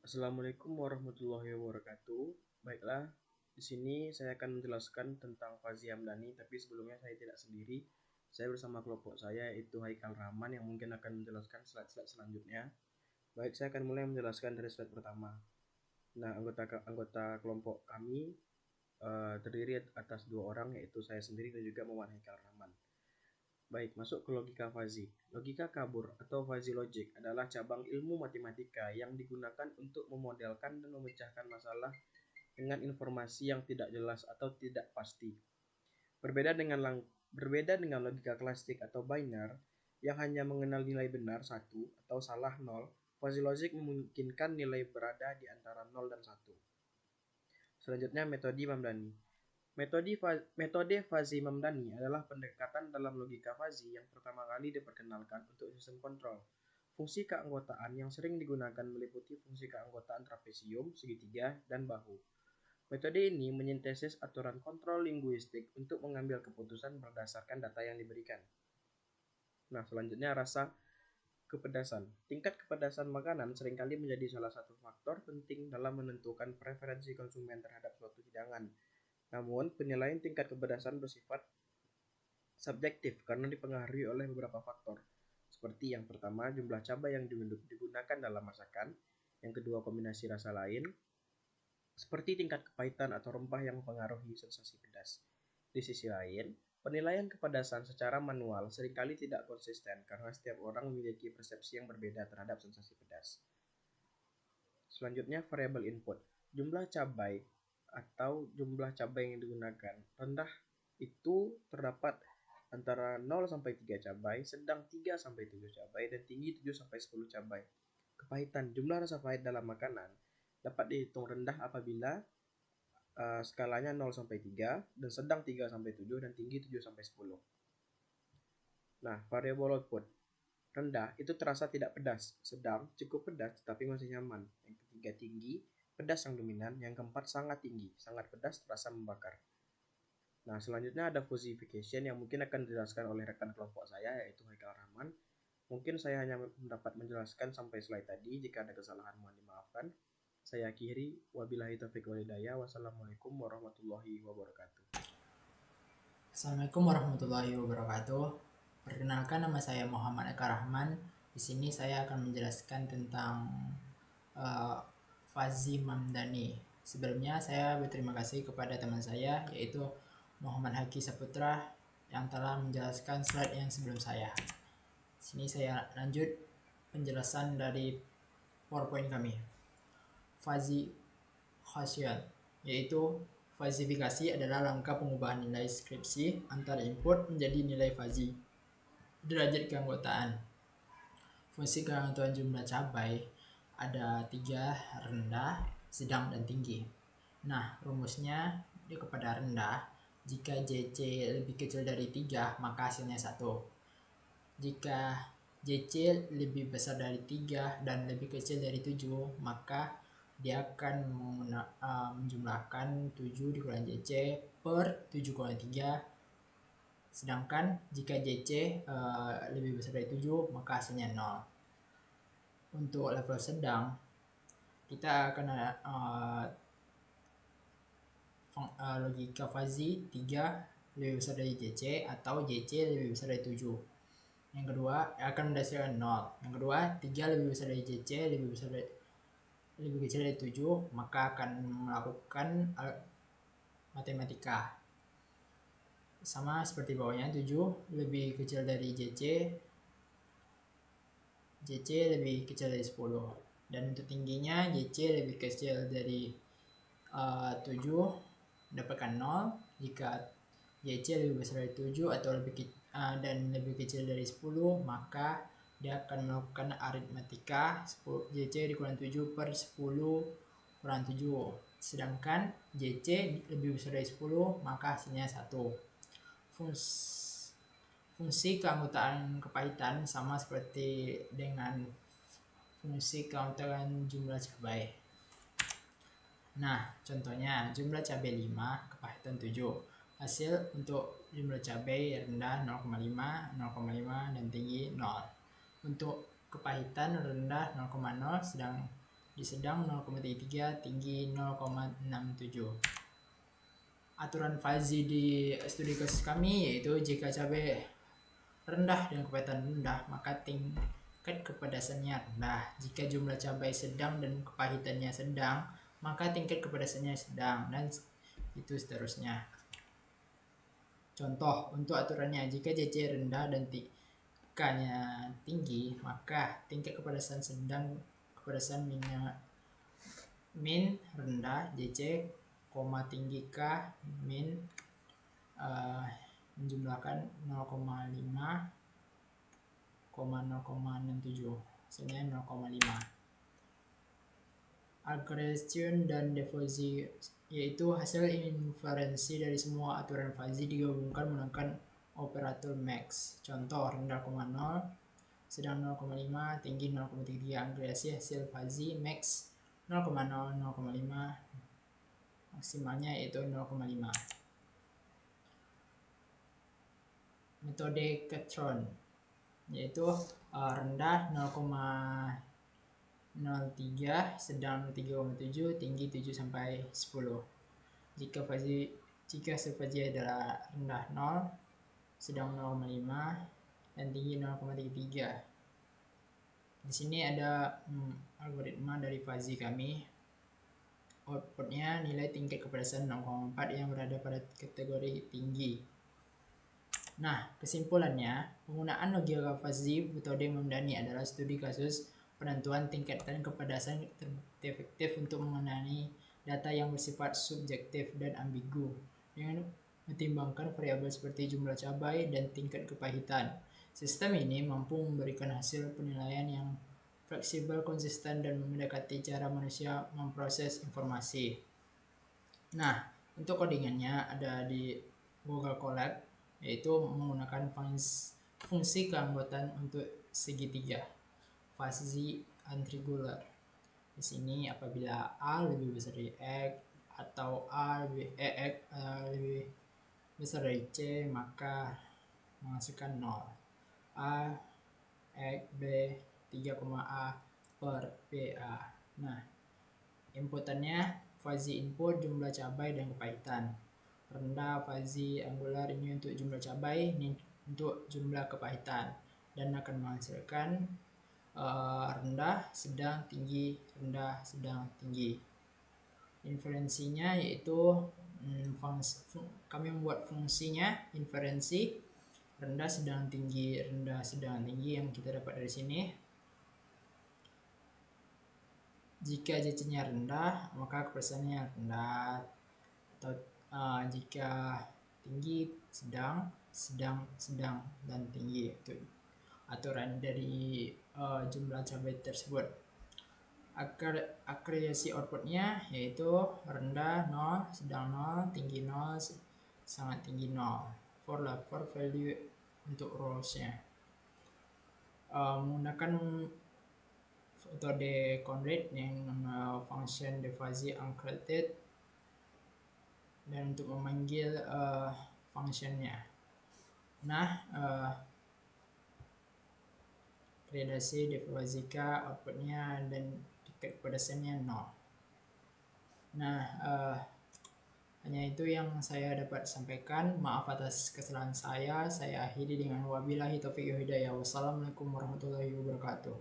Assalamualaikum warahmatullahi wabarakatuh. Baiklah, di sini saya akan menjelaskan tentang Fazly Hamdani, tapi sebelumnya saya tidak sendiri. Saya bersama kelompok saya yaitu Haikal Rahman yang mungkin akan menjelaskan slide-slide selanjutnya. Baik, saya akan mulai menjelaskan dari slide pertama. Nah, anggota kelompok kami terdiri atas 2 orang, yaitu saya sendiri dan juga Muhammad Haikal Rahman. Baik, masuk ke logika Fuzzy. Logika kabur atau fuzzy logic adalah cabang ilmu matematika yang digunakan untuk memodelkan dan memecahkan masalah dengan informasi yang tidak jelas atau tidak pasti. Berbeda dengan logika klasik atau biner yang hanya mengenal nilai benar 1 atau salah 0, fuzzy logic memungkinkan nilai berada di antara 0 dan 1. Selanjutnya, metode Mamdani. Metode Fuzzy Mamdani adalah pendekatan dalam logika fuzzy yang pertama kali diperkenalkan untuk sistem kontrol. Fungsi keanggotaan yang sering digunakan meliputi fungsi keanggotaan trapesium, segitiga, dan bahu. Metode ini menyintesis aturan kontrol linguistik untuk mengambil keputusan berdasarkan data yang diberikan. Nah, selanjutnya rasa kepedasan. Tingkat kepedasan makanan seringkali menjadi salah satu faktor penting dalam menentukan preferensi konsumen terhadap suatu hidangan. Namun, penilaian tingkat kepedasan bersifat subjektif karena dipengaruhi oleh beberapa faktor, seperti yang pertama, jumlah cabai yang digunakan dalam masakan, yang kedua, kombinasi rasa lain, seperti tingkat kepahitan atau rempah yang mempengaruhi sensasi pedas. Di sisi lain, penilaian kepedasan secara manual seringkali tidak konsisten karena setiap orang memiliki persepsi yang berbeda terhadap sensasi pedas. Selanjutnya, variabel input. Jumlah cabai atau jumlah cabai yang digunakan rendah itu terdapat antara 0 sampai 3 cabai, sedang 3 sampai 7 cabai, dan tinggi 7 sampai 10 cabai. Kepahitan. Jumlah rasa pahit dalam makanan dapat dihitung rendah apabila skalanya 0 sampai 3 dan sedang 3 sampai 7 dan tinggi 7 sampai 10. Nah, variabel output. Rendah itu terasa tidak pedas, sedang cukup pedas tetapi masih nyaman. Yang ketiga tinggi, pedas yang dominan. Yang keempat sangat tinggi, sangat pedas terasa membakar. Nah, selanjutnya ada fusification yang mungkin akan dijelaskan oleh rekan kelompok saya yaitu Haikal Rahman. Mungkin saya hanya dapat menjelaskan sampai slide tadi. Jika ada kesalahan mohon dimaafkan. Saya akhiri, wabillahi taufiq wal hidayah. Wassalamualaikum warahmatullahi wabarakatuh. Assalamualaikum warahmatullahi wabarakatuh. Perkenalkan, nama saya Muhammad Eka Rahman. Di sini saya akan menjelaskan tentang Fazly Mamdani. Sebelumnya saya berterima kasih kepada teman saya yaitu Muhammad Haki Saputra yang telah menjelaskan slide yang sebelum saya. Sini saya lanjut penjelasan dari PowerPoint kami. Fuzzy Khasiat, yaitu falsifikasi adalah langkah pengubahan nilai skripsi antara input menjadi nilai fuzzy. Derajat keanggotaan. Fungsi keanggotaan jumlah cabai ada 3, rendah, sedang, dan tinggi. Nah, rumusnya kepada rendah, jika JC lebih kecil dari 3, maka hasilnya 1. Jika JC lebih besar dari 3 dan lebih kecil dari 7, maka dia akan menjumlahkan 7 dikurangi JC per 7 kurangi 3. Sedangkan jika JC lebih besar dari 7, maka hasilnya 0. Untuk level sedang, kita akan logika fuzzy 3 lebih besar dari JC atau JC lebih besar dari 7. Yang kedua akan mendasarkan 0. Yang kedua, 3 lebih besar dari JC lebih kecil dari 7, maka akan melakukan matematika. Sama seperti bawahnya, 7 lebih kecil dari JC lebih kecil dari 10. Dan untuk tingginya, JC lebih kecil dari 7 mendapatkan 0. Jika JC lebih besar dari 7 atau dan lebih kecil dari 10, maka dia akan melakukan aritmatika 10, JC dikurangi 7 per 10 kurang 7. Sedangkan JC lebih besar dari 10, maka hasilnya 1. Fungsi keanggotaan kepahitan sama seperti dengan fungsi keanggotaan jumlah cabai. Nah, contohnya jumlah cabai 5, kepahitan 7. Hasil untuk jumlah cabai rendah 0,5, 0,5, dan tinggi 0. Untuk kepahitan rendah 0,0, sedang di sedang 0,33, tinggi 0,67. Aturan fuzzy di studi kasus kami yaitu jika cabai rendah dan kepahitan rendah, maka tingkat kepedasannya rendah. Jika jumlah cabai sedang dan kepahitannya sedang, maka tingkat kepedasannya sedang, dan itu seterusnya. Contoh untuk aturannya, jika JC rendah dan K-nya tinggi, maka tingkat kepedasan sedang, kepedasan min rendah JC, tinggi K min menjumlahkan 0,5, 0,67, hasilnya 0,5. Aggregation dan diffusi yaitu hasil inferensi dari semua aturan fuzzy digabungkan menggunakan operator max. Contoh rendah 0,0, sedang 0,5, tinggi 0,3. Agregasi hasil fuzzy max 0,0, 0,5, maksimalnya yaitu 0,5. Metode Catron yaitu rendah 0,03, sedang 3,7, tinggi 7 sampai 10. Jika hasil fuzzy adalah rendah 0, sedang 0,5 dan tinggi 0,33. Di sini ada algoritma dari fuzzy kami. Outputnya nilai tingkat kepedasan 0,4 yang berada pada kategori tinggi. Nah, kesimpulannya, penggunaan logika fuzzy metode Mamdani adalah studi kasus penentuan tingkatan kepedasan efektif untuk mengenali data yang bersifat subjektif dan ambigu dengan mempertimbangkan variabel seperti jumlah cabai dan tingkat kepahitan. Sistem ini mampu memberikan hasil penilaian yang fleksibel, konsisten, dan mendekati cara manusia memproses informasi. Nah, untuk codingannya ada di Google Colab, yaitu menggunakan fungsi keanggotaan untuk segitiga fuzzy untriangular. Di sini apabila A lebih besar dari X atau A lebih besar dari C, maka menghasilkan 0. A X B 3,A per BA. Nah, inputannya fuzzy input jumlah cabai dan kepahitan. Rendah fuzzy angular ini untuk jumlah cabai, ini untuk jumlah kepahitan, dan akan menghasilkan rendah, sedang, tinggi, rendah, sedang, tinggi. Inferensinya yaitu kami membuat fungsinya inferensi rendah, sedang, tinggi, rendah, sedang, tinggi yang kita dapat dari sini. Jika JC-nya rendah, maka kepedasannya rendah, atau jika tinggi, sedang, sedang, dan tinggi. Itu aturan dari jumlah cabai tersebut. Agregasi outputnya yaitu rendah 0, sedang 0, tinggi 0, sangat tinggi 0 for value untuk rows-nya. Menggunakan metode Conrad yang function diffusi uncreated, dan untuk memanggil functionnya. Nah, gradasi diffusika outputnya dan tingkat kepedasannya 0. Nah, hanya itu yang saya dapat sampaikan. Maaf atas kesalahan saya. Saya akhiri dengan wabillahi taufiq wal hidayah. Wassalamualaikum warahmatullahi wabarakatuh.